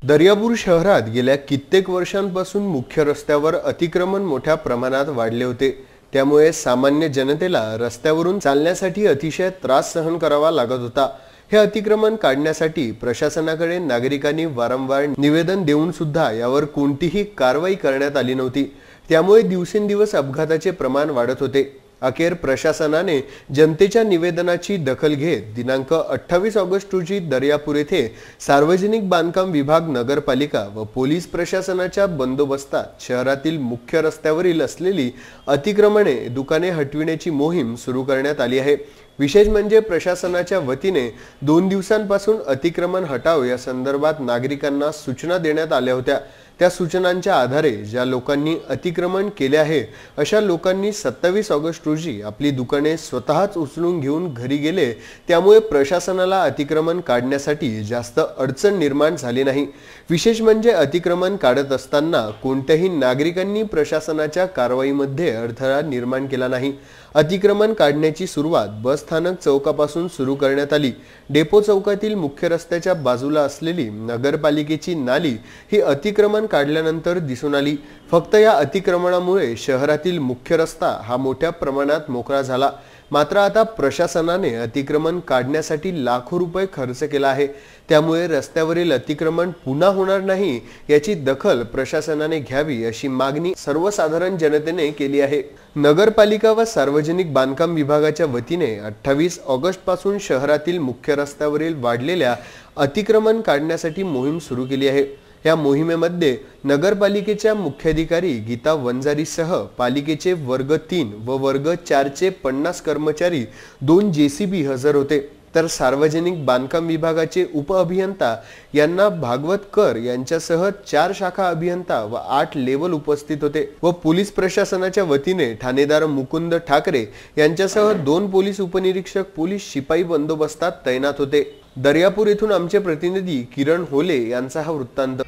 दर्यापूर शहरात गेल्या कित्येक वर्षांपासून मुख्य रस्त्यावर अतिक्रमण मोठ्या प्रमाणात वाढले होते। त्यामुळे सामान्य जनतेला रस्त्यावरून चालण्यासाठी अतिशय त्रास सहन करावा लागत होता। हे अतिक्रमण काढण्यासाठी प्रशासनाकडे नागरिकांनी वारंवार निवेदन देऊन सुद्धा यावर कोणतीही कारवाई करण्यात आली नव्हती। त्यामुळे दिवसेंदिवस अपघाताचे प्रमाण वाढत होते। अखेर प्रशासनाने जनतेच्या निवेदनाची दखल घेत दिनांक 28 ऑगस्ट रोजी दर्यापूर येथे सार्वजनिक बांधकाम विभाग, नगरपालिका व पोलीस प्रशासनाच्या बंदोबस्तात शहरातील मुख्य रस्त्यावरील असलेली अतिक्रमणे, दुकाने हटविण्याची मोहीम सुरू करण्यात आली आहे। विशेष म्हणजे प्रशासनाच्या वतीने 2 दिवसांपासून अतिक्रमण हटाव या संदर्भात नागरिकांना सूचना देण्यात आल्या होत्या। त्या सूचनांच्या आधारे ज्या लोकांनी अतिक्रमण केले आहे अशा लोकांनी 27 ऑगस्ट रोजी आपली दुकाने स्वतःच उचलून घेऊन घरी गेले। त्यामुळे प्रशासनाला अतिक्रमण काढण्यासाठी जास्त अडचण निर्माण झाली नाही। विशेष म्हणजे अतिक्रमण काढत असताना कोणत्याही नागरिकांनी प्रशासनाच्या कारवाईमध्ये अडथळा निर्माण केला नाही। अतिक्रमण काढण्याची सुरुवात बस स्थानक चौकापासून सुरू करण्यात आली। डेपो चौकातील मुख्य रस्त्याच्या बाजूला असलेली नगरपालिकेची नाली ही अतिक्रमण काढल्यानंतर दिसून आली। फक्त या अतिक्रमणामुळे शहरातील मुख्य रस्ता हा मोठ्या प्रमाणात मोकळा झाला। मात्र आता प्रशासनाने अतिक्रमण काढण्यासाठी लाखो रुपये खर्च केला आहे। त्यामुळे रस्त्यावरील अतिक्रमण पुन्हा होणार नाही याची दखल प्रशासनाने घ्यावी अशी मागणी सर्वसाधारण जनतेने केली आहे। नगरपालिका व सार्वजनिक बांधकाम विभागाच्या वतीने 28 ऑगस्ट पासून शहरातील मुख्य रस्त्यावरील वाढलेल्या अतिक्रमण काढण्यासाठी मोहीम सुरू केली आहे। या मोहिमेमध्ये नगरपालिकेच्या मुख्याधिकारी गीता वंजारीसह पालिकेचे वर्ग 3 व वर्ग 4 चे 50 कर्मचारी, 2 JCB हजर होते। तर सार्वजनिक बांधकाम विभागाचे उपअभियंता यांना भागवत कर यांच्यासह 4 शाखा अभियंता व 8 लेवल उपस्थित होते व पोलीस प्रशासनाच्या वतीने ठाणेदार मुकुंद ठाकरे यांच्यासह 2 पोलीस उपनिरीक्षक, पोलीस शिपाई बंदोबस्तात तैनात होते। दर्यापूर येथून आमचे प्रतिनिधी किरण होले यांचा हा वृत्तांत।